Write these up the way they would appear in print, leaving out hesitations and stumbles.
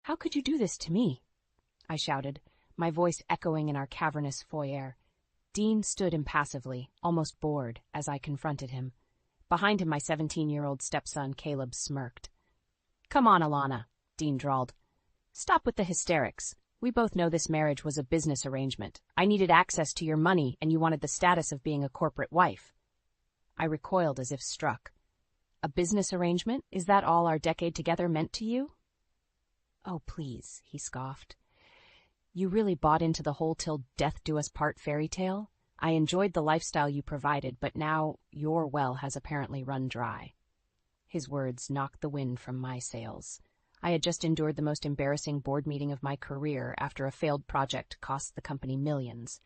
How could you do this to me? I shouted, my voice echoing in our cavernous foyer. Dean stood impassively, almost bored, as I confronted him. Behind him, my 17-year-old stepson, Caleb, smirked. Come on, Alana, Dean drawled. Stop with the hysterics. We both know this marriage was a business arrangement. I needed access to your money, and you wanted the status of being a corporate wife. I recoiled as if struck. A business arrangement? Is that all our decade together meant to you? Oh, please, he scoffed. You really bought into the whole till death do us part fairy tale? I enjoyed the lifestyle you provided, but now your well has apparently run dry. His words knocked the wind from my sails. I had just endured the most embarrassing board meeting of my career after a failed project cost the company millions.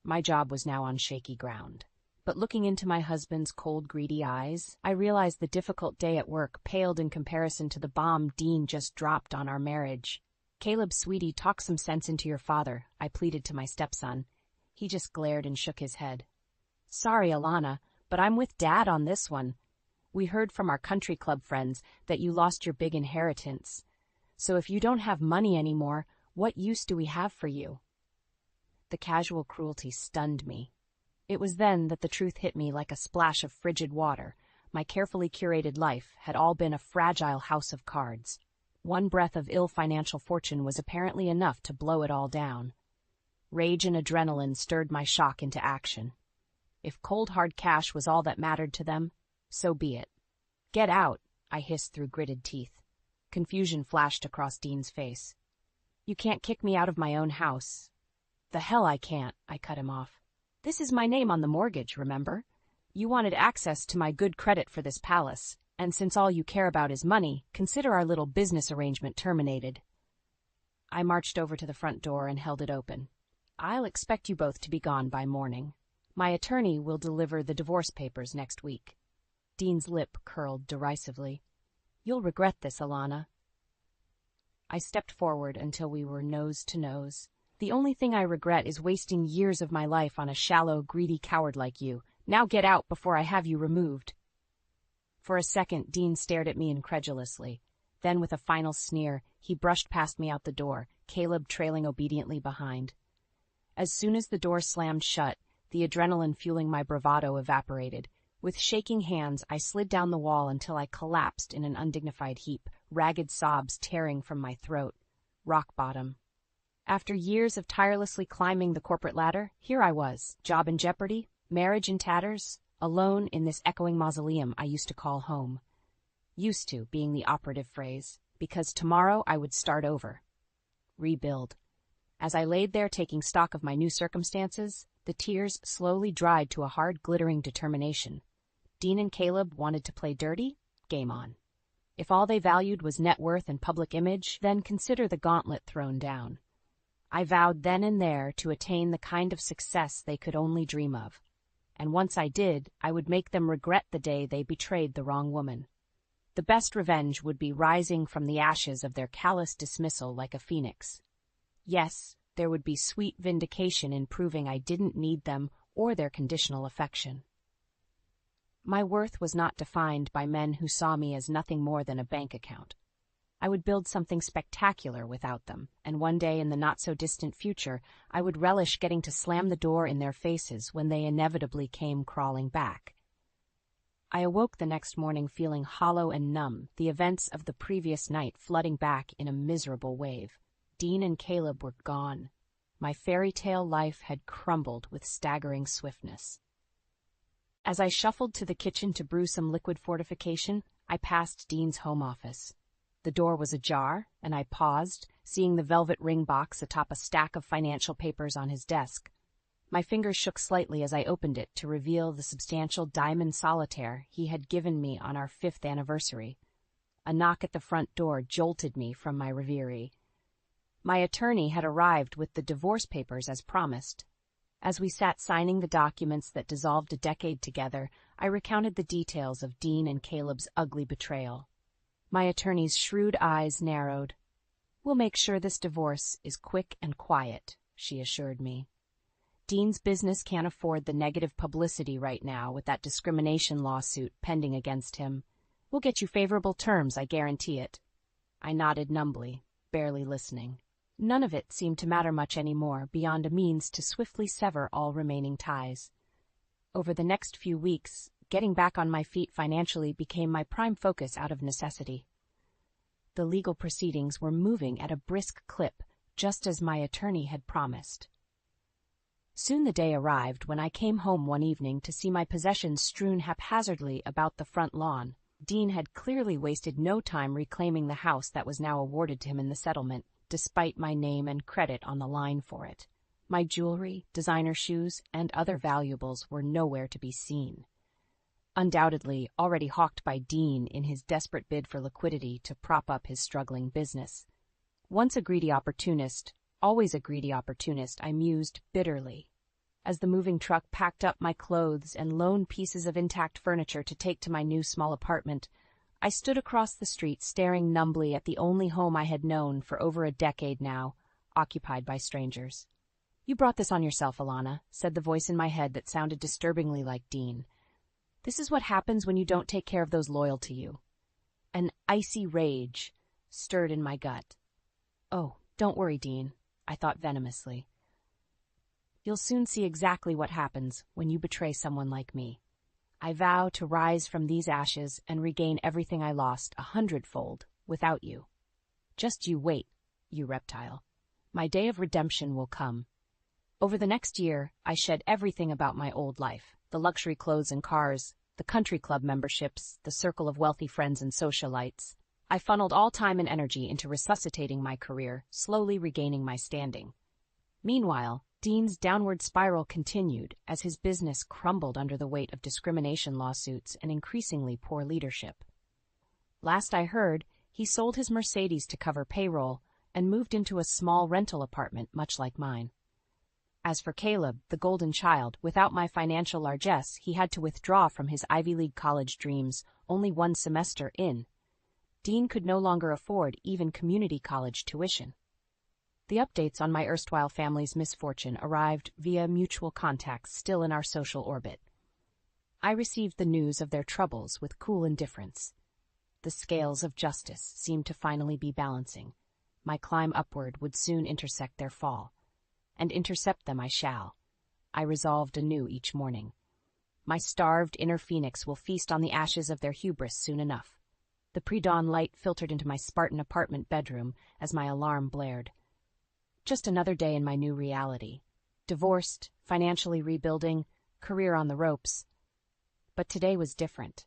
My job was now on shaky ground. But looking into my husband's cold, greedy eyes, I realized the difficult day at work paled in comparison to the bomb Dean just dropped on our marriage. Caleb, sweetie, talk some sense into your father, I pleaded to my stepson. He just glared and shook his head. Sorry, Alana, but I'm with Dad on this one. We heard from our country club friends that you lost your big inheritance. So if you don't have money anymore, what use do we have for you? The casual cruelty stunned me. It was then that the truth hit me like a splash of frigid water. My carefully curated life had all been a fragile house of cards. One breath of ill financial fortune was apparently enough to blow it all down. Rage and adrenaline stirred my shock into action. If cold hard cash was all that mattered to them, so be it. Get out, I hissed through gritted teeth. Confusion flashed across Dean's face. You can't kick me out of my own house. The hell I can't, I cut him off. This is my name on the mortgage, remember? You wanted access to my good credit for this palace, and since all you care about is money, consider our little business arrangement terminated. I marched over to the front door and held it open. I'll expect you both to be gone by morning. My attorney will deliver the divorce papers next week. Dean's lip curled derisively. You'll regret this, Alana. I stepped forward until we were nose to nose. The only thing I regret is wasting years of my life on a shallow, greedy coward like you. Now get out before I have you removed. For a second, Dean stared at me incredulously. Then, with a final sneer, he brushed past me out the door, Caleb trailing obediently behind. As soon as the door slammed shut, the adrenaline fueling my bravado evaporated. With shaking hands, I slid down the wall until I collapsed in an undignified heap, ragged sobs tearing from my throat. Rock bottom. After years of tirelessly climbing the corporate ladder, here I was, job in jeopardy, marriage in tatters, alone in this echoing mausoleum I used to call home. Used to being the operative phrase, because tomorrow I would start over. Rebuild. As I laid there taking stock of my new circumstances, the tears slowly dried to a hard, glittering determination. Dean and Caleb wanted to play dirty? Game on. If all they valued was net worth and public image, then consider the gauntlet thrown down. I vowed then and there to attain the kind of success they could only dream of. And once I did, I would make them regret the day they betrayed the wrong woman. The best revenge would be rising from the ashes of their callous dismissal like a phoenix. Yes, there would be sweet vindication in proving I didn't need them or their conditional affection. My worth was not defined by men who saw me as nothing more than a bank account. I would build something spectacular without them, and one day in the not-so-distant future, I would relish getting to slam the door in their faces when they inevitably came crawling back. I awoke the next morning feeling hollow and numb, the events of the previous night flooding back in a miserable wave. Dean and Caleb were gone. My fairy tale life had crumbled with staggering swiftness. As I shuffled to the kitchen to brew some liquid fortification, I passed Dean's home office. The door was ajar, and I paused, seeing the velvet ring box atop a stack of financial papers on his desk. My fingers shook slightly as I opened it to reveal the substantial diamond solitaire he had given me on our 5th anniversary. A knock at the front door jolted me from my reverie. My attorney had arrived with the divorce papers as promised. As we sat signing the documents that dissolved a decade together, I recounted the details of Dean and Caleb's ugly betrayal. My attorney's shrewd eyes narrowed. We'll make sure this divorce is quick and quiet, she assured me. Dean's business can't afford the negative publicity right now with that discrimination lawsuit pending against him. We'll get you favorable terms, I guarantee it. I nodded numbly. barely listening. None of it seemed to matter much anymore beyond a means to swiftly sever all remaining ties. Over the next few weeks, getting back on my feet financially became my prime focus out of necessity. The legal proceedings were moving at a brisk clip, just as my attorney had promised. Soon the day arrived when I came home one evening to see my possessions strewn haphazardly about the front lawn. Dean had clearly wasted no time reclaiming the house that was now awarded to him in the settlement, despite my name and credit on the line for it. My jewelry, designer shoes, and other valuables were nowhere to be seen. Undoubtedly already hawked by Dean in his desperate bid for liquidity to prop up his struggling business. Once a greedy opportunist, always a greedy opportunist, I mused bitterly. As the moving truck packed up my clothes and lone pieces of intact furniture to take to my new small apartment, I stood across the street staring numbly at the only home I had known for over a decade now, occupied by strangers. "You brought this on yourself, Alana," said the voice in my head that sounded disturbingly like Dean. "This is what happens when you don't take care of those loyal to you." An icy rage stirred in my gut. "Oh, don't worry, Dean," I thought venomously. "You'll soon see exactly what happens when you betray someone like me. I vow to rise from these ashes and regain everything I lost 100-fold without you. Just you wait, you reptile. My day of redemption will come." Over the next year, I shed everything about my old life, the luxury clothes and cars, the country club memberships, the circle of wealthy friends and socialites. I funneled all time and energy into resuscitating my career, slowly regaining my standing. Meanwhile, Dean's downward spiral continued as his business crumbled under the weight of discrimination lawsuits and increasingly poor leadership. Last I heard, he sold his Mercedes to cover payroll and moved into a small rental apartment much like mine. As for Caleb, the golden child, without my financial largesse, he had to withdraw from his Ivy League college dreams only one semester in. Dean could no longer afford even community college tuition. The updates on my erstwhile family's misfortune arrived via mutual contacts still in our social orbit. I received the news of their troubles with cool indifference. The scales of justice seemed to finally be balancing. My climb upward would soon intersect their fall. And intercept them I shall. I resolved anew each morning. My starved inner phoenix will feast on the ashes of their hubris soon enough. The pre-dawn light filtered into my Spartan apartment bedroom as my alarm blared. Just another day in my new reality. Divorced, financially rebuilding, career on the ropes. But today was different.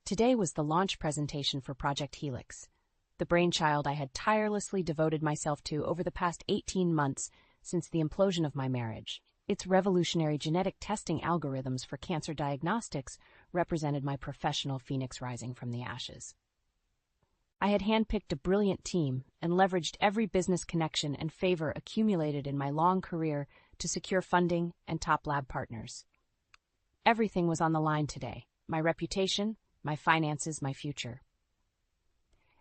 Today was the launch presentation for Project Helix, the brainchild I had tirelessly devoted myself to over the past 18 months since the implosion of my marriage. Its revolutionary genetic testing algorithms for cancer diagnostics represented my professional phoenix rising from the ashes. I had handpicked a brilliant team and leveraged every business connection and favor accumulated in my long career to secure funding and top lab partners. Everything was on the line today: my reputation, my finances, my future.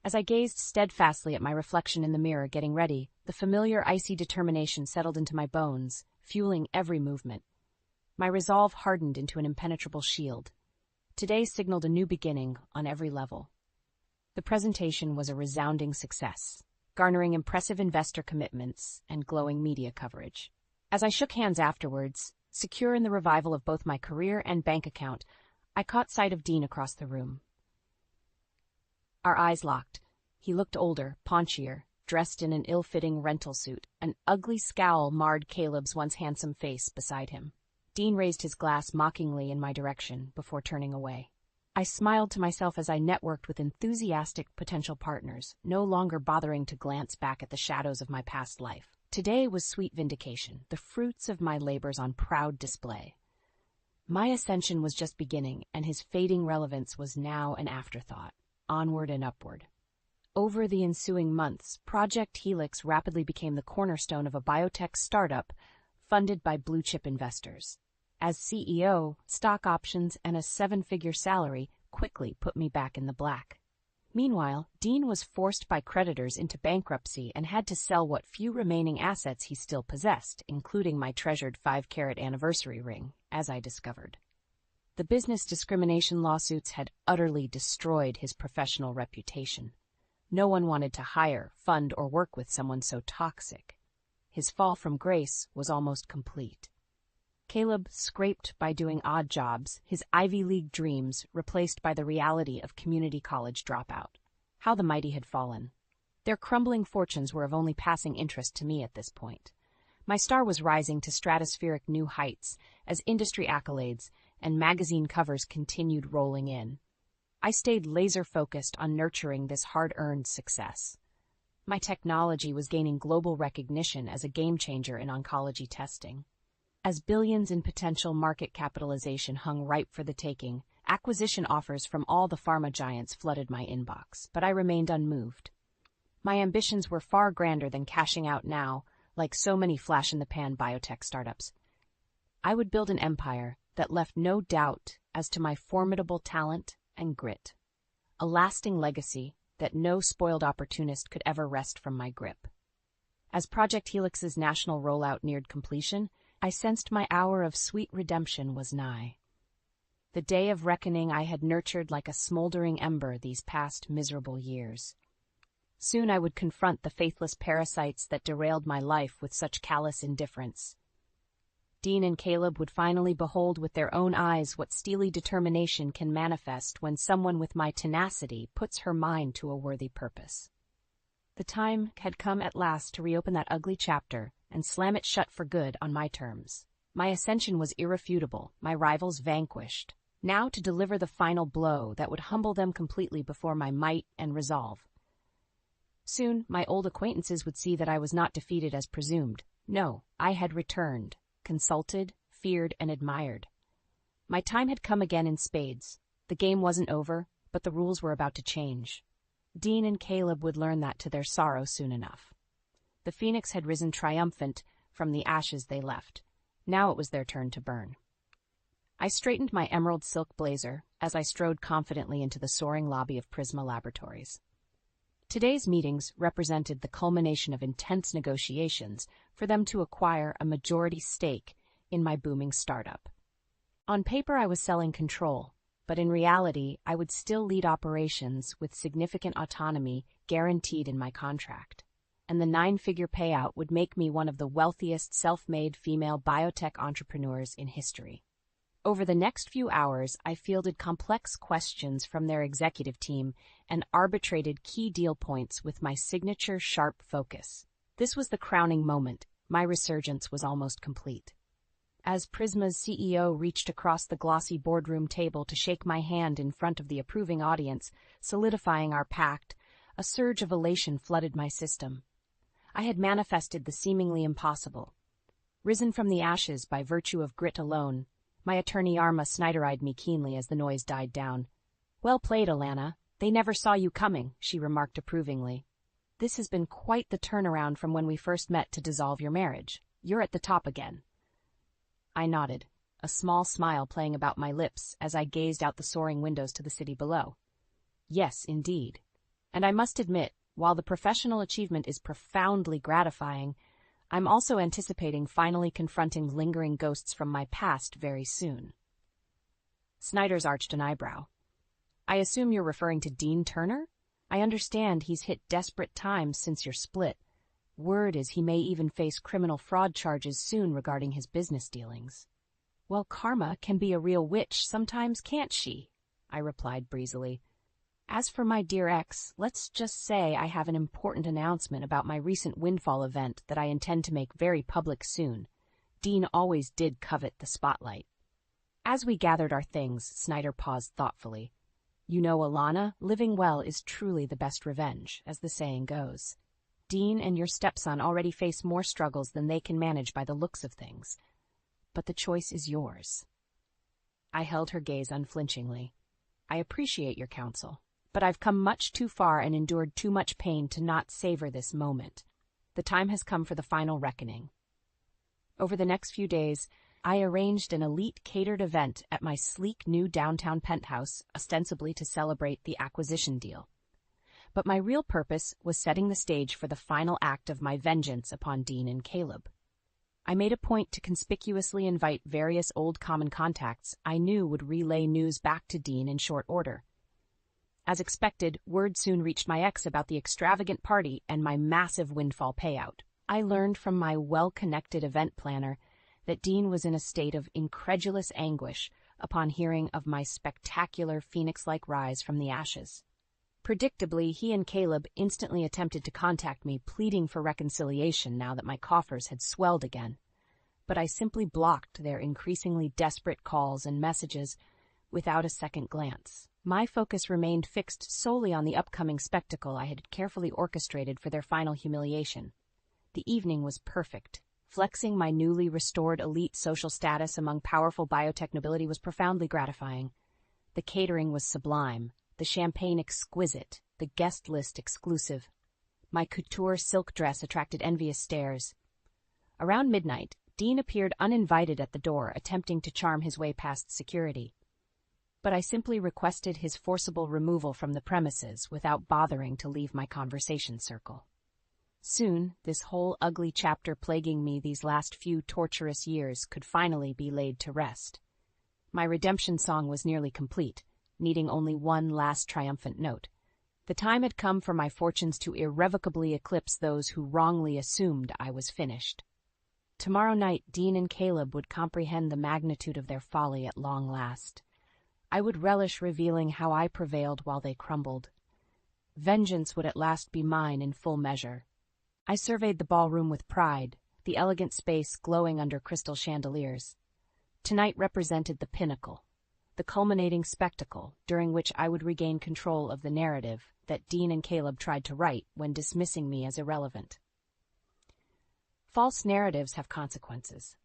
As I gazed steadfastly at my reflection in the mirror getting ready, the familiar icy determination settled into my bones, fueling every movement. My resolve hardened into an impenetrable shield. Today signaled a new beginning on every level. The presentation was a resounding success, garnering impressive investor commitments and glowing media coverage. As I shook hands afterwards, secure in the revival of both my career and bank account, I caught sight of Dean across the room. Our eyes locked. He looked older, paunchier, dressed in an ill-fitting rental suit. An ugly scowl marred Caleb's once handsome face beside him. Dean raised his glass mockingly in my direction before turning away. I smiled to myself as I networked with enthusiastic potential partners, no longer bothering to glance back at the shadows of my past life. Today was sweet vindication, the fruits of my labors on proud display. My ascension was just beginning, and his fading relevance was now an afterthought. Onward and upward. Over the ensuing months, Project Helix rapidly became the cornerstone of a biotech startup funded by blue-chip investors. As CEO, stock options and a 7-figure salary quickly put me back in the black. Meanwhile, Dean was forced by creditors into bankruptcy and had to sell what few remaining assets he still possessed, including my treasured 5-carat anniversary ring, as I discovered. The business discrimination lawsuits had utterly destroyed his professional reputation. No one wanted to hire, fund, or work with someone so toxic. His fall from grace was almost complete. Caleb scraped by doing odd jobs, his Ivy League dreams replaced by the reality of community college dropout. How the mighty had fallen. Their crumbling fortunes were of only passing interest to me at this point. My star was rising to stratospheric new heights as industry accolades and magazine covers continued rolling in. I stayed laser-focused on nurturing this hard-earned success. My technology was gaining global recognition as a game-changer in oncology testing. As billions in potential market capitalization hung ripe for the taking, acquisition offers from all the pharma giants flooded my inbox, but I remained unmoved. My ambitions were far grander than cashing out now, like so many flash-in-the-pan biotech startups. I would build an empire that left no doubt as to my formidable talent and grit, a lasting legacy that no spoiled opportunist could ever wrest from my grip. As Project Helix's national rollout neared completion, I sensed my hour of sweet redemption was nigh. The day of reckoning I had nurtured like a smoldering ember these past miserable years. Soon I would confront the faithless parasites that derailed my life with such callous indifference. Dean and Caleb would finally behold with their own eyes what steely determination can manifest when someone with my tenacity puts her mind to a worthy purpose. The time had come at last to reopen that ugly chapter and slam it shut for good on my terms. My ascension was irrefutable, my rivals vanquished. Now to deliver the final blow that would humble them completely before my might and resolve. Soon, my old acquaintances would see that I was not defeated as presumed. No, I had returned, consulted, feared, and admired. My time had come again in spades. The game wasn't over, but the rules were about to change. Dean and Caleb would learn that to their sorrow soon enough. The phoenix had risen triumphant from the ashes they left. Now it was their turn to burn. I straightened my emerald silk blazer as I strode confidently into the soaring lobby of Prisma Laboratories. Today's meetings represented the culmination of intense negotiations for them to acquire a majority stake in my booming startup. On paper, I was selling control, but in reality, I would still lead operations with significant autonomy guaranteed in my contract. And the 9-figure payout would make me one of the wealthiest self-made female biotech entrepreneurs in history. Over the next few hours, I fielded complex questions from their executive team and arbitrated key deal points with my signature sharp focus. This was the crowning moment. My resurgence was almost complete. As Prisma's CEO reached across the glossy boardroom table to shake my hand in front of the approving audience, solidifying our pact, a surge of elation flooded my system. I had manifested the seemingly impossible. Risen from the ashes by virtue of grit alone, my attorney Arma Snyder-eyed me keenly as the noise died down. "Well played, Alana. They never saw you coming," she remarked approvingly. "This has been quite the turnaround from when we first met to dissolve your marriage. You're at the top again." I nodded, a small smile playing about my lips as I gazed out the soaring windows to the city below. Yes, indeed. And I must admit, while the professional achievement is profoundly gratifying, I'm also anticipating finally confronting lingering ghosts from my past very soon. Snyder's arched an eyebrow. "I assume you're referring to Dean Turner? I understand he's hit desperate times since your split. Word is he may even face criminal fraud charges soon regarding his business dealings." "Well, karma can be a real witch sometimes, can't she?" I replied breezily. "As for my dear ex, let's just say I have an important announcement about my recent windfall event that I intend to make very public soon. Dean always did covet the spotlight." As we gathered our things, Snyder paused thoughtfully. "You know, Alana, living well is truly the best revenge, as the saying goes. Dean and your stepson already face more struggles than they can manage by the looks of things. But the choice is yours." I held her gaze unflinchingly. "I appreciate your counsel, but I've come much too far and endured too much pain to not savor this moment. The time has come for the final reckoning." Over the next few days, I arranged an elite catered event at my sleek new downtown penthouse, ostensibly to celebrate the acquisition deal. But my real purpose was setting the stage for the final act of my vengeance upon Dean and Caleb. I made a point to conspicuously invite various old common contacts I knew would relay news back to Dean in short order. As expected, word soon reached my ex about the extravagant party and my massive windfall payout. I learned from my well-connected event planner that Dean was in a state of incredulous anguish upon hearing of my spectacular phoenix-like rise from the ashes. Predictably, he and Caleb instantly attempted to contact me, pleading for reconciliation now that my coffers had swelled again. But I simply blocked their increasingly desperate calls and messages without a second glance. My focus remained fixed solely on the upcoming spectacle I had carefully orchestrated for their final humiliation. The evening was perfect. Flexing my newly restored elite social status among powerful biotech nobility was profoundly gratifying. The catering was sublime, the champagne exquisite, the guest list exclusive. My couture silk dress attracted envious stares. Around midnight, Dean appeared uninvited at the door, attempting to charm his way past security. But I simply requested his forcible removal from the premises without bothering to leave my conversation circle. Soon, this whole ugly chapter plaguing me these last few torturous years could finally be laid to rest. My redemption song was nearly complete, needing only one last triumphant note. The time had come for my fortunes to irrevocably eclipse those who wrongly assumed I was finished. Tomorrow night, Dean and Caleb would comprehend the magnitude of their folly at long last. I would relish revealing how I prevailed while they crumbled. Vengeance would at last be mine in full measure. I surveyed the ballroom with pride, the elegant space glowing under crystal chandeliers. Tonight represented the pinnacle, the culminating spectacle during which I would regain control of the narrative that Dean and Caleb tried to write when dismissing me as irrelevant. False narratives have consequences,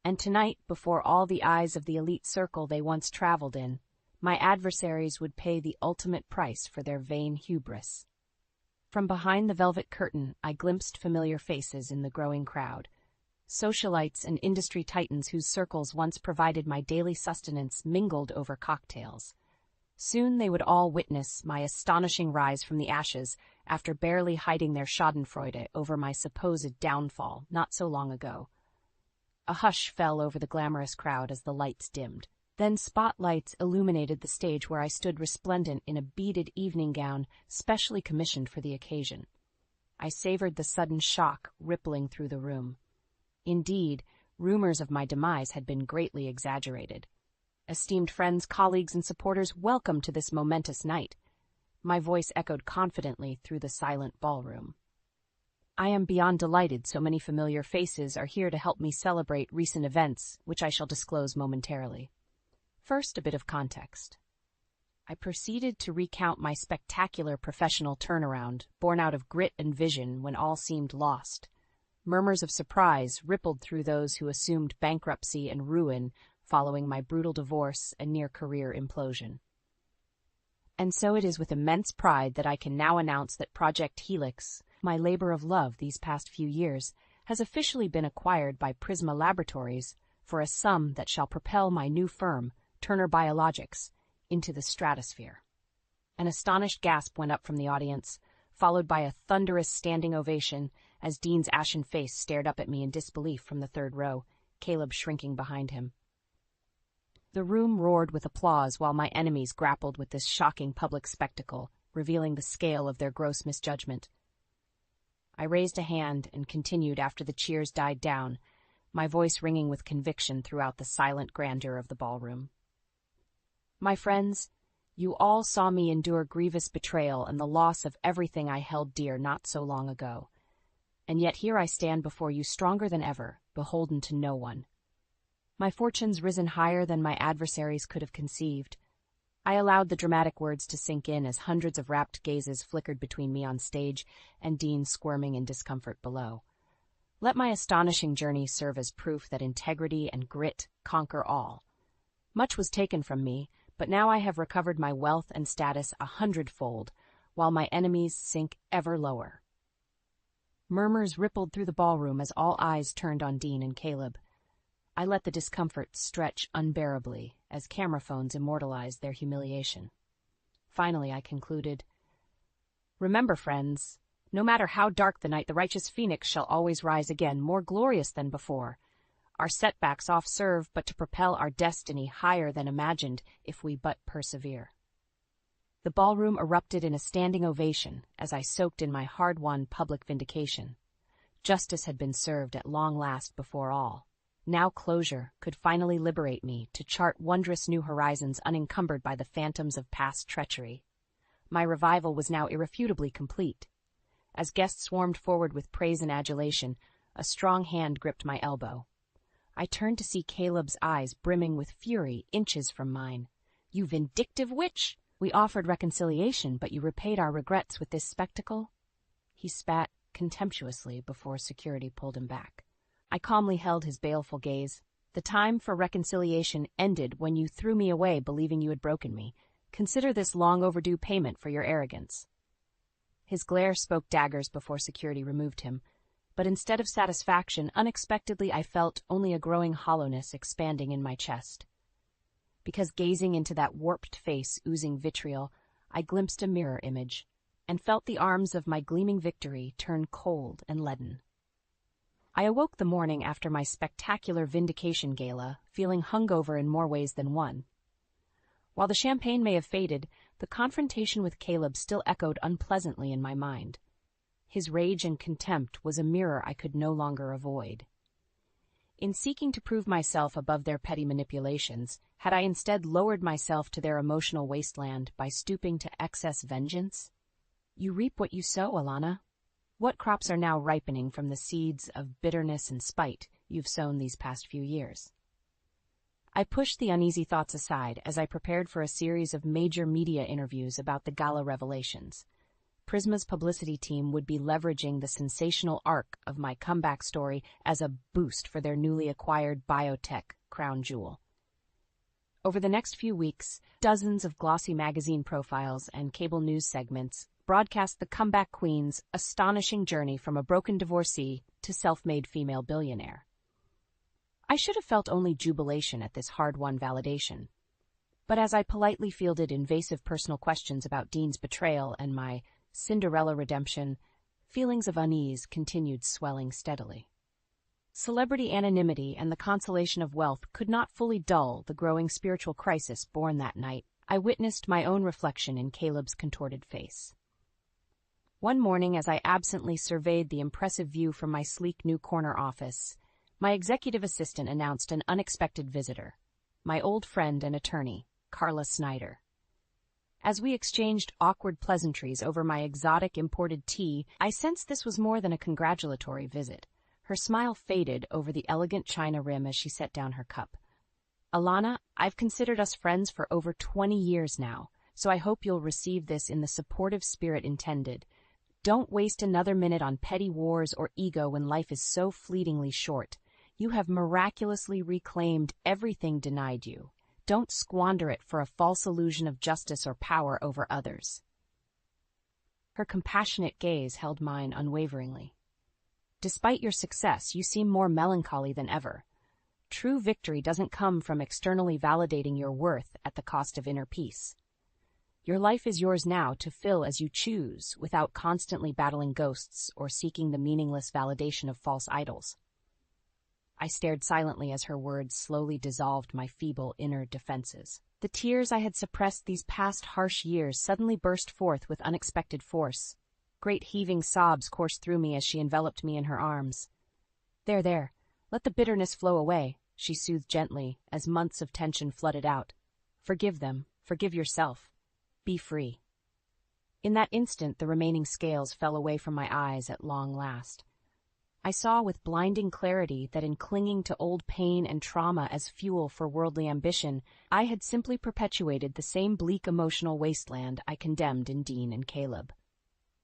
and tonight, before all the eyes of the elite circle they once traveled in, my adversaries would pay the ultimate price for their vain hubris. From behind the velvet curtain, I glimpsed familiar faces in the growing crowd. Socialites and industry titans whose circles once provided my daily sustenance mingled over cocktails. Soon they would all witness my astonishing rise from the ashes after barely hiding their schadenfreude over my supposed downfall not so long ago. A hush fell over the glamorous crowd as the lights dimmed. Then spotlights illuminated the stage where I stood resplendent in a beaded evening gown specially commissioned for the occasion. I savored the sudden shock rippling through the room. Indeed, rumors of my demise had been greatly exaggerated. Esteemed friends, colleagues, and supporters, welcome to this momentous night. My voice echoed confidently through the silent ballroom. I am beyond delighted so many familiar faces are here to help me celebrate recent events, which I shall disclose momentarily. First, a bit of context. I proceeded to recount my spectacular professional turnaround, born out of grit and vision when all seemed lost. Murmurs of surprise rippled through those who assumed bankruptcy and ruin following my brutal divorce and near-career implosion. And so it is with immense pride that I can now announce that Project Helix, my labor of love these past few years, has officially been acquired by Prisma Laboratories for a sum that shall propel my new firm, Turner Biologics, into the stratosphere. An astonished gasp went up from the audience, followed by a thunderous standing ovation as Dean's ashen face stared up at me in disbelief from the third row, Caleb shrinking behind him. The room roared with applause while my enemies grappled with this shocking public spectacle, revealing the scale of their gross misjudgment. I raised a hand and continued after the cheers died down, my voice ringing with conviction throughout the silent grandeur of the ballroom. My friends, you all saw me endure grievous betrayal and the loss of everything I held dear not so long ago. And yet here I stand before you stronger than ever, beholden to no one. My fortunes risen higher than my adversaries could have conceived. I allowed the dramatic words to sink in as hundreds of rapt gazes flickered between me on stage and Dean squirming in discomfort below. Let my astonishing journey serve as proof that integrity and grit conquer all. Much was taken from me, but now I have recovered my wealth and status 100-fold, while my enemies sink ever lower. Murmurs rippled through the ballroom as all eyes turned on Dean and Caleb. I let the discomfort stretch unbearably as camera phones immortalized their humiliation. Finally, I concluded, "Remember, friends, no matter how dark the night, the righteous phoenix shall always rise again, more glorious than before. Our setbacks oft serve but to propel our destiny higher than imagined if we but persevere." The ballroom erupted in a standing ovation as I soaked in my hard-won public vindication. Justice had been served at long last before all. Now closure could finally liberate me to chart wondrous new horizons unencumbered by the phantoms of past treachery. My revival was now irrefutably complete. As guests swarmed forward with praise and adulation, a strong hand gripped my elbow. I turned to see Caleb's eyes brimming with fury inches from mine. "You vindictive witch! We offered reconciliation, but you repaid our regrets with this spectacle?" He spat contemptuously before security pulled him back. I calmly held his baleful gaze. "The time for reconciliation ended when you threw me away believing you had broken me. Consider this long overdue payment for your arrogance." His glare spoke daggers before security removed him, but instead of satisfaction, unexpectedly I felt only a growing hollowness expanding in my chest. Because gazing into that warped face oozing vitriol, I glimpsed a mirror image, and felt the arms of my gleaming victory turn cold and leaden. I awoke the morning after my spectacular vindication gala, feeling hungover in more ways than one. While the champagne may have faded, the confrontation with Caleb still echoed unpleasantly in my mind. His rage and contempt was a mirror I could no longer avoid. In seeking to prove myself above their petty manipulations, had I instead lowered myself to their emotional wasteland by stooping to excess vengeance? You reap what you sow, Alana. What crops are now ripening from the seeds of bitterness and spite you've sown these past few years? I pushed the uneasy thoughts aside as I prepared for a series of major media interviews about the gala revelations. Prisma's publicity team would be leveraging the sensational arc of my comeback story as a boost for their newly acquired biotech crown jewel. Over the next few weeks, dozens of glossy magazine profiles and cable news segments broadcast the comeback queen's astonishing journey from a broken divorcee to self-made female billionaire. I should have felt only jubilation at this hard-won validation. But as I politely fielded invasive personal questions about Dean's betrayal and my Cinderella redemption, feelings of unease continued swelling steadily. Celebrity anonymity and the consolation of wealth could not fully dull the growing spiritual crisis born that night. I witnessed my own reflection in Caleb's contorted face. One morning, as I absently surveyed the impressive view from my sleek new corner office, my executive assistant announced an unexpected visitor, my old friend and attorney, Carla Snyder. As we exchanged awkward pleasantries over my exotic imported tea, I sensed this was more than a congratulatory visit. Her smile faded over the elegant china rim as she set down her cup. "Alana, I've considered us friends for over 20 years now, so I hope you'll receive this in the supportive spirit intended. Don't waste another minute on petty wars or ego when life is so fleetingly short. You have miraculously reclaimed everything denied you. Don't squander it for a false illusion of justice or power over others." Her compassionate gaze held mine unwaveringly. "Despite your success, you seem more melancholy than ever. True victory doesn't come from externally validating your worth at the cost of inner peace. Your life is yours now to fill as you choose, without constantly battling ghosts or seeking the meaningless validation of false idols." I stared silently as her words slowly dissolved my feeble inner defenses. The tears I had suppressed these past harsh years suddenly burst forth with unexpected force. Great heaving sobs coursed through me as she enveloped me in her arms. There, let the bitterness flow away," she soothed gently as months of tension flooded out. "Forgive them, forgive yourself. Be free." In that instant, the remaining scales fell away from my eyes at long last. I saw with blinding clarity that in clinging to old pain and trauma as fuel for worldly ambition, I had simply perpetuated the same bleak emotional wasteland I condemned in Dean and Caleb.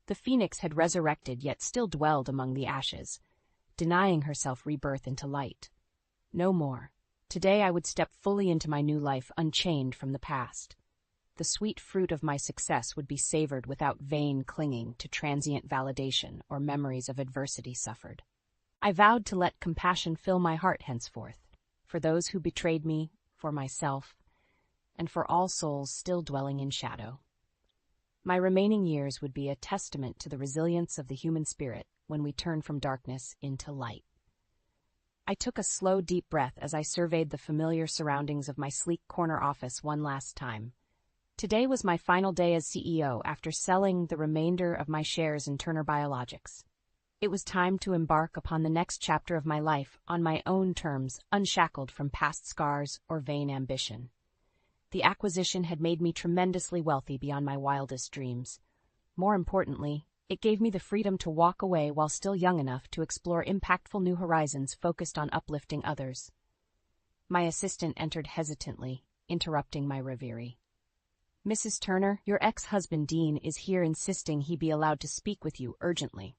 The phoenix had resurrected yet still dwelled among the ashes, denying herself rebirth into light. No more. Today I would step fully into my new life unchained from the past. The sweet fruit of my success would be savored without vain clinging to transient validation or memories of adversity suffered. I vowed to let compassion fill my heart henceforth, for those who betrayed me, for myself, and for all souls still dwelling in shadow. My remaining years would be a testament to the resilience of the human spirit when we turn from darkness into light. I took a slow, deep breath as I surveyed the familiar surroundings of my sleek corner office one last time. Today was my final day as CEO after selling the remainder of my shares in Turner Biologics. It was time to embark upon the next chapter of my life on my own terms, unshackled from past scars or vain ambition. The acquisition had made me tremendously wealthy beyond my wildest dreams. More importantly, it gave me the freedom to walk away while still young enough to explore impactful new horizons focused on uplifting others. My assistant entered hesitantly, interrupting my reverie. "Mrs. Turner, your ex-husband Dean is here insisting he be allowed to speak with you urgently."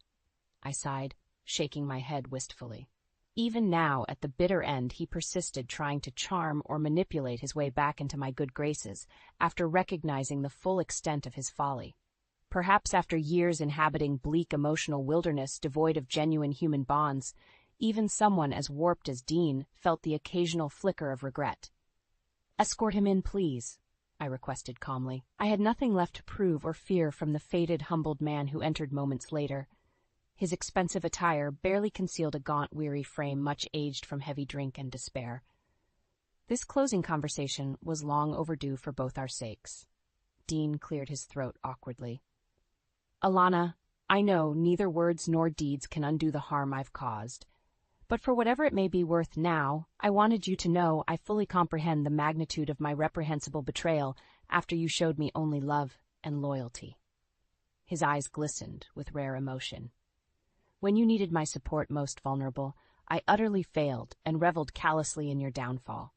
I sighed, shaking my head wistfully. Even now, at the bitter end, he persisted, trying to charm or manipulate his way back into my good graces after recognizing the full extent of his folly. Perhaps after years inhabiting bleak emotional wilderness devoid of genuine human bonds, even someone as warped as Dean felt the occasional flicker of regret. "Escort him in, please," I requested calmly. I had nothing left to prove or fear from the faded, humbled man who entered moments later. His expensive attire barely concealed a gaunt, weary frame much aged from heavy drink and despair. This closing conversation was long overdue for both our sakes. Dean cleared his throat awkwardly. "Alana, I know neither words nor deeds can undo the harm I've caused. But for whatever it may be worth now, I wanted you to know I fully comprehend the magnitude of my reprehensible betrayal after you showed me only love and loyalty." His eyes glistened with rare emotion. "When you needed my support most vulnerable, I utterly failed and reveled callously in your downfall.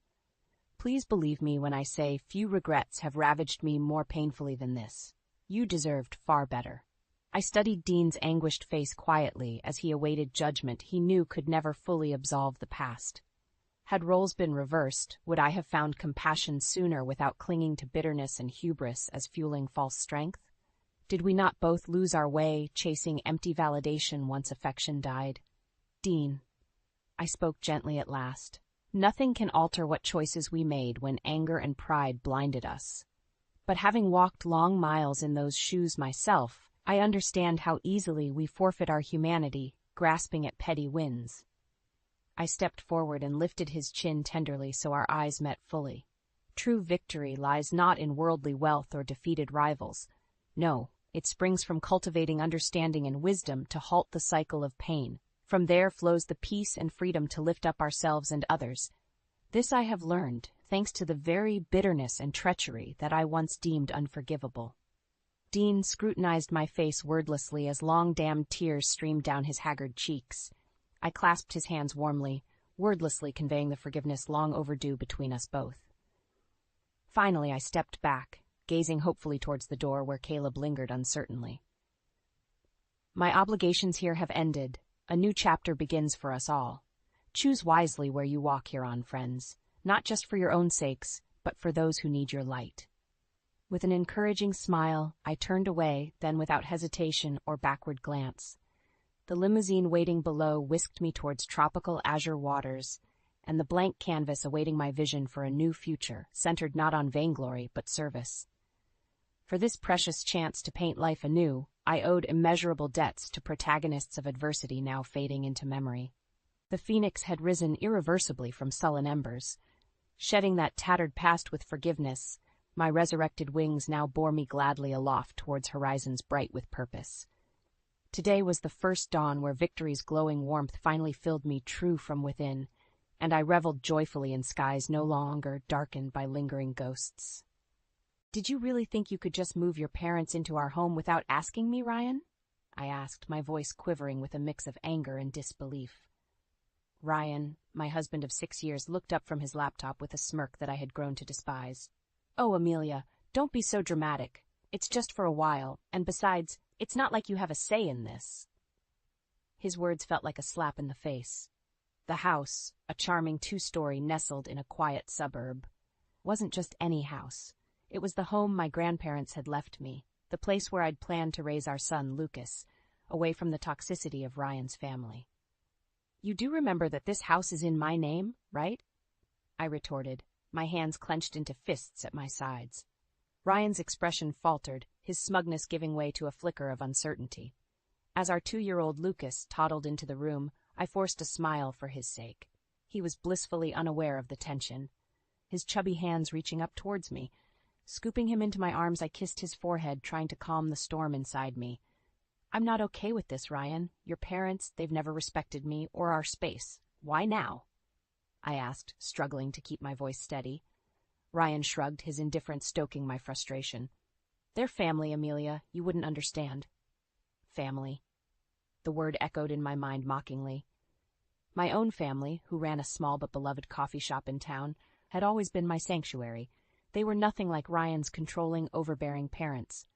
Please believe me when I say few regrets have ravaged me more painfully than this. You deserved far better." I studied Dean's anguished face quietly as he awaited judgment he knew could never fully absolve the past. Had roles been reversed, would I have found compassion sooner without clinging to bitterness and hubris as fueling false strength? Did we not both lose our way, chasing empty validation once affection died? "Dean," I spoke gently at last, "nothing can alter what choices we made when anger and pride blinded us. But having walked long miles in those shoes myself, I understand how easily we forfeit our humanity, grasping at petty wins." I stepped forward and lifted his chin tenderly so our eyes met fully. True victory lies not in worldly wealth or defeated rivals. No, it springs from cultivating understanding and wisdom to halt the cycle of pain. From there flows the peace and freedom to lift up ourselves and others. This I have learned, thanks to the very bitterness and treachery that I once deemed unforgivable. Dean scrutinized my face wordlessly as long-dammed tears streamed down his haggard cheeks. I clasped his hands warmly, wordlessly conveying the forgiveness long overdue between us both. Finally, I stepped back, gazing hopefully towards the door where Caleb lingered uncertainly. "My obligations here have ended. A new chapter begins for us all. Choose wisely where you walk hereon, friends, not just for your own sakes, but for those who need your light." With an encouraging smile, I turned away, then without hesitation or backward glance. The limousine waiting below whisked me towards tropical azure waters, and the blank canvas awaiting my vision for a new future, centered not on vainglory but service. For this precious chance to paint life anew, I owed immeasurable debts to protagonists of adversity now fading into memory. The phoenix had risen irreversibly from sullen embers. Shedding that tattered past with forgiveness, my resurrected wings now bore me gladly aloft towards horizons bright with purpose. Today was the first dawn where victory's glowing warmth finally filled me true from within, and I reveled joyfully in skies no longer darkened by lingering ghosts. "Did you really think you could just move your parents into our home without asking me, Ryan?" I asked, my voice quivering with a mix of anger and disbelief. Ryan, my husband of 6 years, looked up from his laptop with a smirk that I had grown to despise. "Oh, Amelia, don't be so dramatic. It's just for a while, and besides, it's not like you have a say in this." His words felt like a slap in the face. The house, a charming 2-story nestled in a quiet suburb, wasn't just any house. It was the home my grandparents had left me, the place where I'd planned to raise our son, Lucas, away from the toxicity of Ryan's family. "You do remember that this house is in my name, right?" I retorted, my hands clenched into fists at my sides. Ryan's expression faltered, his smugness giving way to a flicker of uncertainty. As our 2-year-old Lucas toddled into the room, I forced a smile for his sake. He was blissfully unaware of the tension, his chubby hands reaching up towards me, Scooping him into my arms, I kissed his forehead, trying to calm the storm inside me. I'm not okay with this, Ryan. Your parents, they've never respected me or our space. Why now? I asked, struggling to keep my voice steady. Ryan shrugged, his indifference stoking my frustration. They're family, Amelia. You wouldn't understand. Family. The word echoed in my mind mockingly. My own family, who ran a small but beloved coffee shop in town, had always been my sanctuary. They were nothing like Ryan's controlling, overbearing parents.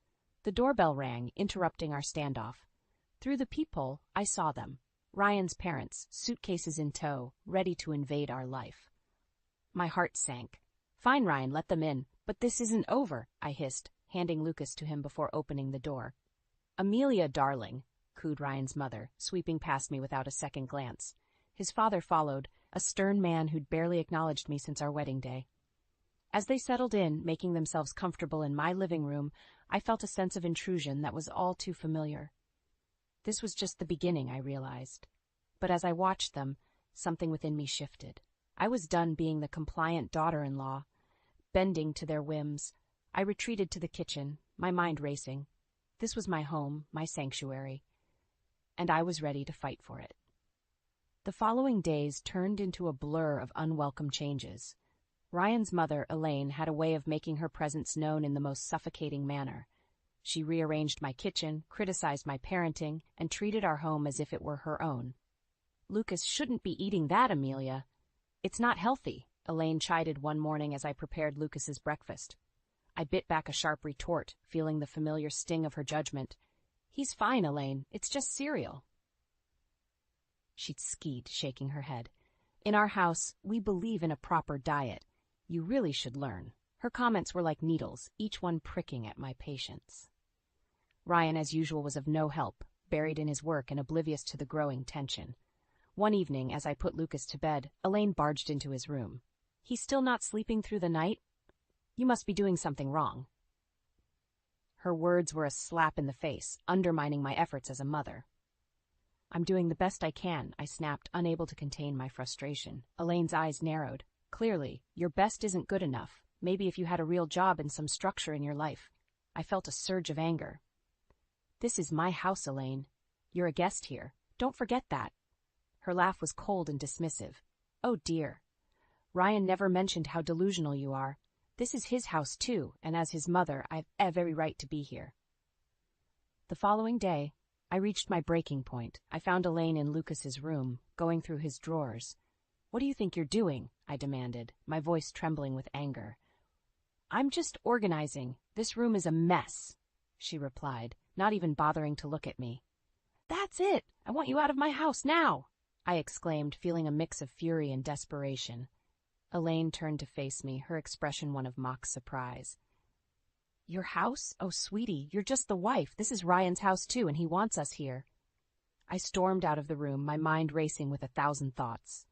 The doorbell rang, interrupting our standoff. Through the peephole, I saw them. Ryan's parents, suitcases in tow, ready to invade our life. My heart sank. Fine, Ryan, let them in. But this isn't over, I hissed, handing Lucas to him before opening the door. Amelia, darling, cooed Ryan's mother, sweeping past me without a second glance. His father followed, a stern man who'd barely acknowledged me since our wedding day. As they settled in, making themselves comfortable in my living room, I felt a sense of intrusion that was all too familiar. This was just the beginning, I realized. But as I watched them, something within me shifted. I was done being the compliant daughter-in-law. Bending to their whims, I retreated to the kitchen, my mind racing. This was my home, my sanctuary, and I was ready to fight for it. The following days turned into a blur of unwelcome changes. Ryan's mother, Elaine, had a way of making her presence known in the most suffocating manner. She rearranged my kitchen, criticized my parenting, and treated our home as if it were her own. Lucas shouldn't be eating that, Amelia. It's not healthy, Elaine chided one morning as I prepared Lucas's breakfast. I bit back a sharp retort, feeling the familiar sting of her judgment. He's fine, Elaine. It's just cereal. She'd skied, shaking her head. In our house, we believe in a proper diet. You really should learn. Her comments were like needles, each one pricking at my patience. Ryan, as usual, was of no help, buried in his work and oblivious to the growing tension. One evening, as I put Lucas to bed, Elaine barged into his room. He's still not sleeping through the night? You must be doing something wrong. Her words were a slap in the face, undermining my efforts as a mother. I'm doing the best I can, I snapped, unable to contain my frustration. Elaine's eyes narrowed. Clearly, your best isn't good enough. Maybe if you had a real job and some structure in your life. I felt a surge of anger. This is my house, Elaine. You're a guest here. Don't forget that. Her laugh was cold and dismissive. Oh dear. Ryan never mentioned how delusional you are. This is his house too, and as his mother, I've every right to be here. The following day, I reached my breaking point. I found Elaine in Lucas's room, going through his drawers. What do you think you're doing? I demanded, my voice trembling with anger. I'm just organizing. This room is a mess, she replied, not even bothering to look at me. That's it! I want you out of my house now! I exclaimed, feeling a mix of fury and desperation. Elaine turned to face me, her expression one of mock surprise. Your house? Oh, sweetie, you're just the wife. This is Ryan's house too, and he wants us here. I stormed out of the room, my mind racing with 1,000 thoughts.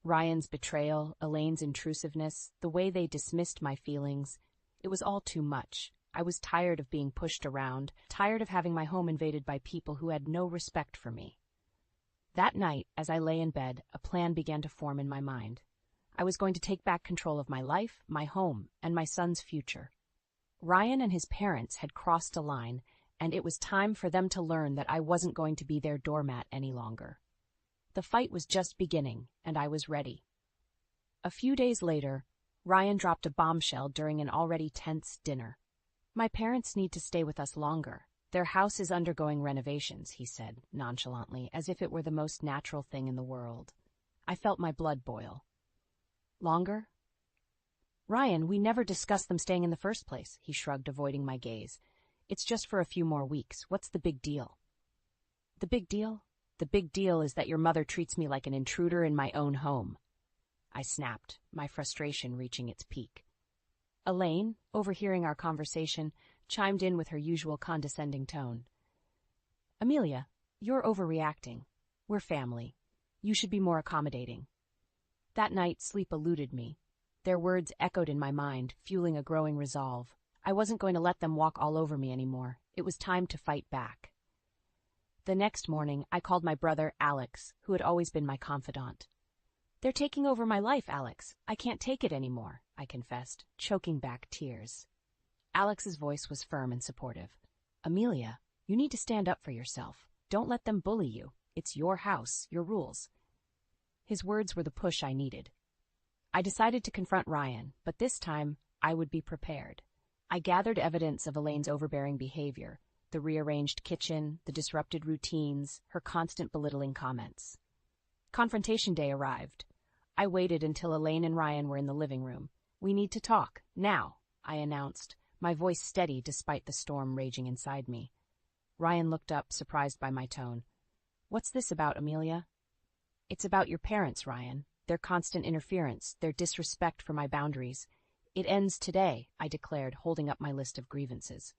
Ryan's betrayal, Elaine's intrusiveness, the way they dismissed my feelings, it was all too much. I was tired of being pushed around, tired of having my home invaded by people who had no respect for me. That night, as I lay in bed, a plan began to form in my mind. I was going to take back control of my life, my home, and my son's future. Ryan and his parents had crossed a line, and it was time for them to learn that I wasn't going to be their doormat any longer. The fight was just beginning, and I was ready. A few days later, Ryan dropped a bombshell during an already tense dinner. My parents need to stay with us longer. Their house is undergoing renovations, he said, nonchalantly, as if it were the most natural thing in the world. I felt my blood boil. Longer? Ryan, we never discussed them staying in the first place, he shrugged, avoiding my gaze. It's just for a few more weeks. What's the big deal? The big deal? The big deal is that your mother treats me like an intruder in my own home. I snapped, my frustration reaching its peak. Elaine, overhearing our conversation, chimed in with her usual condescending tone. Amelia, you're overreacting. We're family. You should be more accommodating. That night, sleep eluded me. Their words echoed in my mind, fueling a growing resolve. I wasn't going to let them walk all over me anymore. It was time to fight back. The next morning, I called my brother, Alex, who had always been my confidant. They're taking over my life, Alex. I can't take it anymore, I confessed, choking back tears. Alex's voice was firm and supportive. Amelia, you need to stand up for yourself. Don't let them bully you. It's your house, your rules. His words were the push I needed. I decided to confront Ryan, but this time I would be prepared. I gathered evidence of Elaine's overbearing behavior, the rearranged kitchen, the disrupted routines, her constant belittling comments. Confrontation day arrived. I waited until Elaine and Ryan were in the living room. We need to talk, now, I announced, my voice steady despite the storm raging inside me. Ryan looked up, surprised by my tone. What's this about, Amelia? It's about your parents, Ryan. Their constant interference, their disrespect for my boundaries. It ends today, I declared, holding up my list of grievances.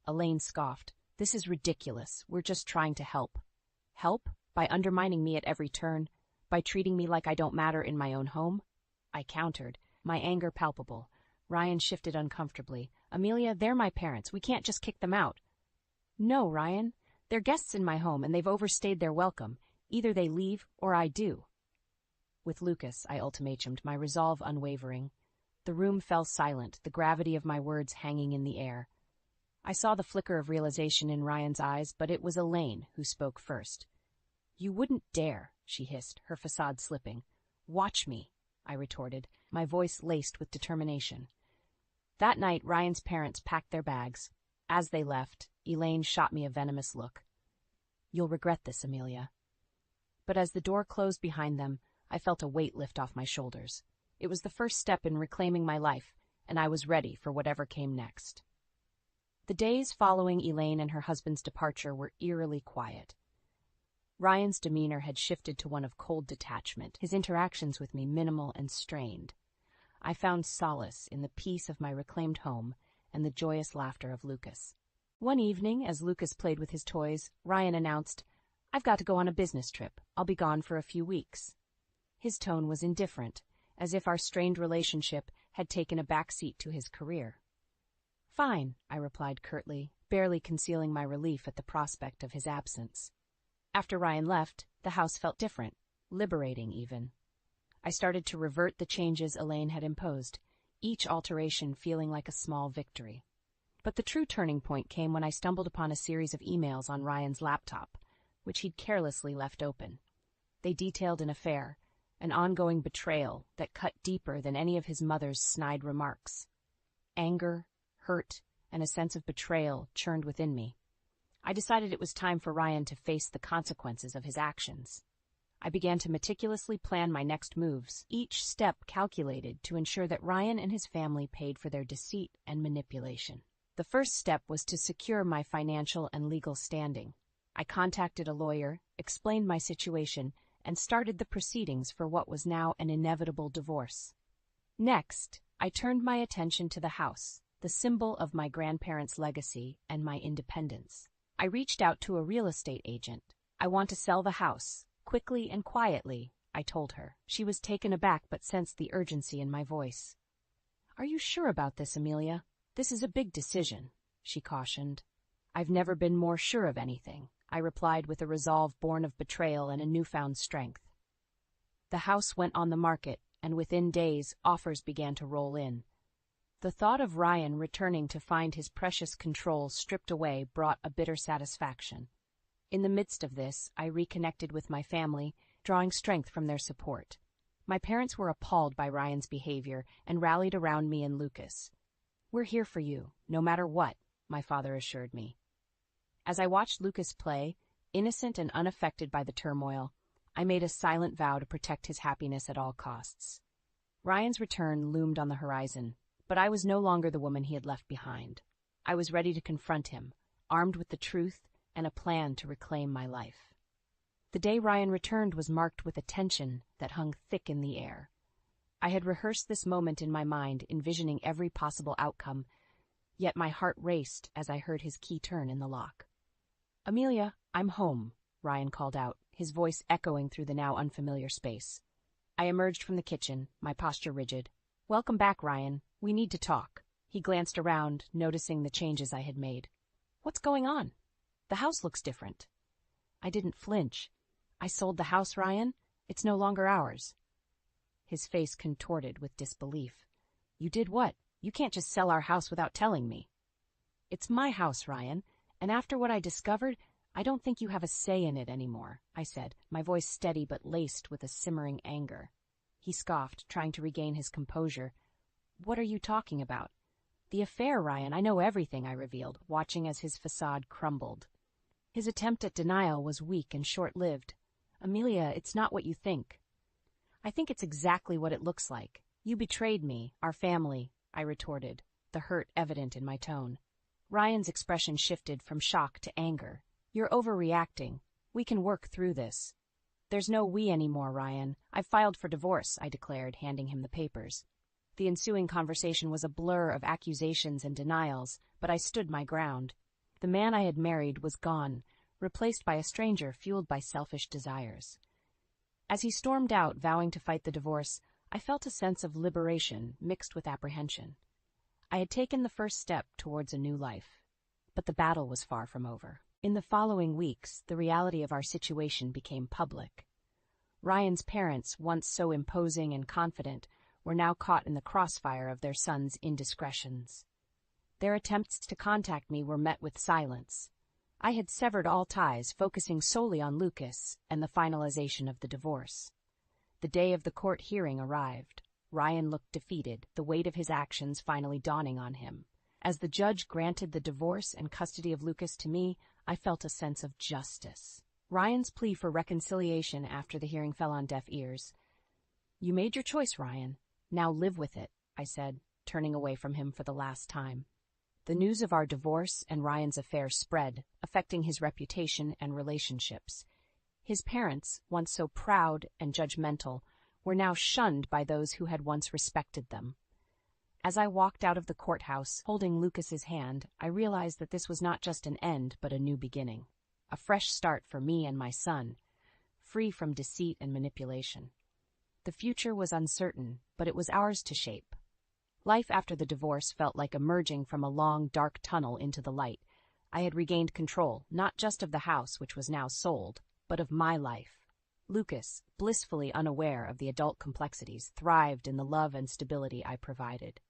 Elaine scoffed. This is ridiculous. We're just trying to help. Help? By undermining me at every turn? By treating me like I don't matter in my own home? I countered, my anger palpable. Ryan shifted uncomfortably. Amelia, they're my parents. We can't just kick them out. No, Ryan. They're guests in my home, and they've overstayed their welcome. Either they leave, or I do. With Lucas, I ultimatumed, my resolve unwavering. The room fell silent, the gravity of my words hanging in the air. I saw the flicker of realization in Ryan's eyes, but it was Elaine who spoke first. You wouldn't dare, she hissed, her facade slipping. Watch me, I retorted, my voice laced with determination. That night, Ryan's parents packed their bags. As they left, Elaine shot me a venomous look. You'll regret this, Amelia. But as the door closed behind them, I felt a weight lift off my shoulders. It was the first step in reclaiming my life, and I was ready for whatever came next. The days following Elaine and her husband's departure were eerily quiet. Ryan's demeanor had shifted to one of cold detachment, his interactions with me minimal and strained. I found solace in the peace of my reclaimed home and the joyous laughter of Lucas. One evening, as Lucas played with his toys, Ryan announced, I've got to go on a business trip. I'll be gone for a few weeks. His tone was indifferent, as if our strained relationship had taken a backseat to his career. Fine, I replied curtly, barely concealing my relief at the prospect of his absence. After Ryan left, the house felt different, liberating even. I started to revert the changes Elaine had imposed, each alteration feeling like a small victory. But the true turning point came when I stumbled upon a series of emails on Ryan's laptop, which he'd carelessly left open. They detailed an affair, an ongoing betrayal that cut deeper than any of his mother's snide remarks. Anger, hurt, and a sense of betrayal churned within me. I decided it was time for Ryan to face the consequences of his actions. I began to meticulously plan my next moves, each step calculated to ensure that Ryan and his family paid for their deceit and manipulation. The first step was to secure my financial and legal standing. I contacted a lawyer, explained my situation, and started the proceedings for what was now an inevitable divorce. Next, I turned my attention to the house, the symbol of my grandparents' legacy and my independence. I reached out to a real estate agent. I want to sell the house, quickly and quietly, I told her. She was taken aback but sensed the urgency in my voice. Are you sure about this, Amelia? This is a big decision, she cautioned. I've never been more sure of anything, I replied with a resolve born of betrayal and a newfound strength. The house went on the market, and within days, offers began to roll in. The thought of Ryan returning to find his precious control stripped away brought a bitter satisfaction. In the midst of this, I reconnected with my family, drawing strength from their support. My parents were appalled by Ryan's behavior and rallied around me and Lucas. We're here for you, no matter what, my father assured me. As I watched Lucas play, innocent and unaffected by the turmoil, I made a silent vow to protect his happiness at all costs. Ryan's return loomed on the horizon, but I was no longer the woman he had left behind. I was ready to confront him, armed with the truth and a plan to reclaim my life. The day Ryan returned was marked with a tension that hung thick in the air. I had rehearsed this moment in my mind, envisioning every possible outcome, yet my heart raced as I heard his key turn in the lock. Amelia, I'm home, Ryan called out, his voice echoing through the now unfamiliar space. I emerged from the kitchen, my posture rigid. Welcome back, Ryan. We need to talk. He glanced around, noticing the changes I had made. What's going on? The house looks different. I didn't flinch. I sold the house, Ryan. It's no longer ours. his face contorted with disbelief. You did what? You can't just sell our house without telling me. It's my house, Ryan, and after what I discovered, I don't think you have a say in it anymore, I said, my voice steady but laced with a simmering anger. He scoffed, trying to regain his composure. What are you talking about? The affair, Ryan, I know everything, I revealed, watching as his facade crumbled. His attempt at denial was weak and short-lived. Amelia, it's not what you think. I think it's exactly what it looks like. You betrayed me, our family, I retorted, the hurt evident in my tone. Ryan's expression shifted from shock to anger. You're overreacting. We can work through this. There's no we anymore, Ryan. I've filed for divorce, I declared, handing him the papers. The ensuing conversation was a blur of accusations and denials, but I stood my ground. The man I had married was gone, replaced by a stranger fueled by selfish desires. As he stormed out, vowing to fight the divorce, I felt a sense of liberation mixed with apprehension. I had taken the first step towards a new life, but the battle was far from over. In the following weeks, the reality of our situation became public. Ryan's parents, once so imposing and confident, were now caught in the crossfire of their son's indiscretions. Their attempts to contact me were met with silence. I had severed all ties, focusing solely on Lucas and the finalization of the divorce. The day of the court hearing arrived. Ryan looked defeated, the weight of his actions finally dawning on him. As the judge granted the divorce and custody of Lucas to me, I felt a sense of justice. Ryan's plea for reconciliation after the hearing fell on deaf ears. You made your choice, Ryan. Now live with it, I said, turning away from him for the last time. The news of our divorce and Ryan's affair spread, affecting his reputation and relationships. His parents, once so proud and judgmental, were now shunned by those who had once respected them. As I walked out of the courthouse, holding Lucas's hand, I realized that this was not just an end, but a new beginning. A fresh start for me and my son, free from deceit and manipulation. The future was uncertain, but it was ours to shape. Life after the divorce felt like emerging from a long, dark tunnel into the light. I had regained control, not just of the house, which was now sold, but of my life. Lucas, blissfully unaware of the adult complexities, thrived in the love and stability I provided.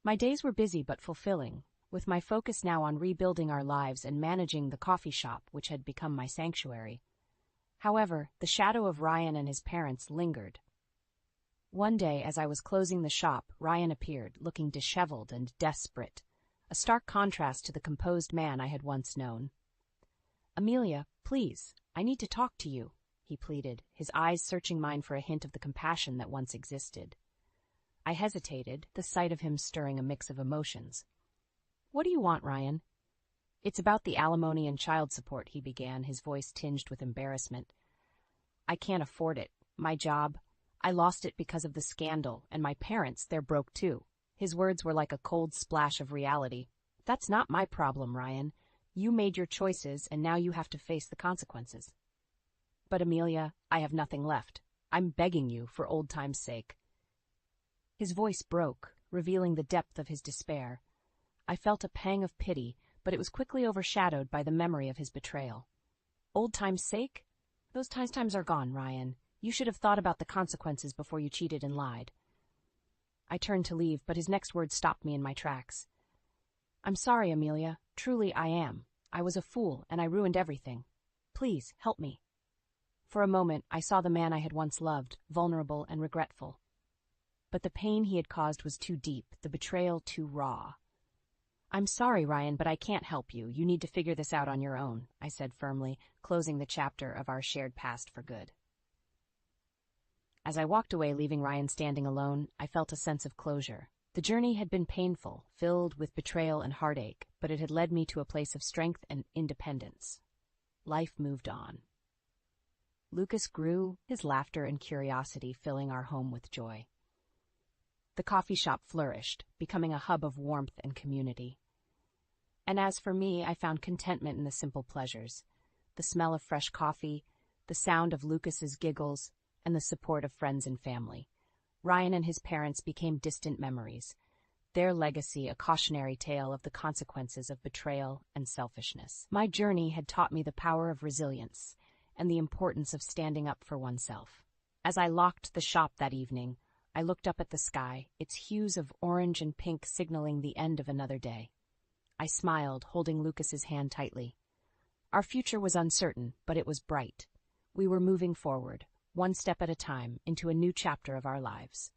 My days were busy but fulfilling, with my focus now on rebuilding our lives and managing the coffee shop which had become my sanctuary. However, the shadow of Ryan and his parents lingered. One day, as I was closing the shop, Ryan appeared, looking disheveled and desperate, a stark contrast to the composed man I had once known. Amelia, please, I need to talk to you, he pleaded, his eyes searching mine for a hint of the compassion that once existed. I hesitated, the sight of him stirring a mix of emotions. What do you want, Ryan? It's about the alimony and child support, he began, his voice tinged with embarrassment. I can't afford it. My job. I lost it because of the scandal, and my parents, they're broke too. His words were like a cold splash of reality. That's not my problem, Ryan. You made your choices, and now you have to face the consequences. But Amelia, I have nothing left. I'm begging you, for old time's sake. His voice broke, revealing the depth of his despair. I felt a pang of pity, but it was quickly overshadowed by the memory of his betrayal. Old time's sake? Those times are gone, Ryan. You should have thought about the consequences before you cheated and lied. I turned to leave, but his next words stopped me in my tracks. I'm sorry, Amelia. Truly I am. I was a fool, and I ruined everything. Please, help me. For a moment, I saw the man I had once loved, vulnerable and regretful. But the pain he had caused was too deep, the betrayal too raw. I'm sorry, Ryan, but I can't help you. You need to figure this out on your own, I said firmly, closing the chapter of our shared past for good. As I walked away, leaving Ryan standing alone, I felt a sense of closure. The journey had been painful, filled with betrayal and heartache, but it had led me to a place of strength and independence. Life moved on. Lucas grew, his laughter and curiosity filling our home with joy. The coffee shop flourished, becoming a hub of warmth and community. And as for me, I found contentment in the simple pleasures, the smell of fresh coffee, the sound of Lucas's giggles, and the support of friends and family. Ryan and his parents became distant memories, their legacy a cautionary tale of the consequences of betrayal and selfishness. My journey had taught me the power of resilience and the importance of standing up for oneself. As I locked the shop that evening, I looked up at the sky, its hues of orange and pink signaling the end of another day. I smiled, holding Lucas's hand tightly. Our future was uncertain, but it was bright. We were moving forward, one step at a time, into a new chapter of our lives.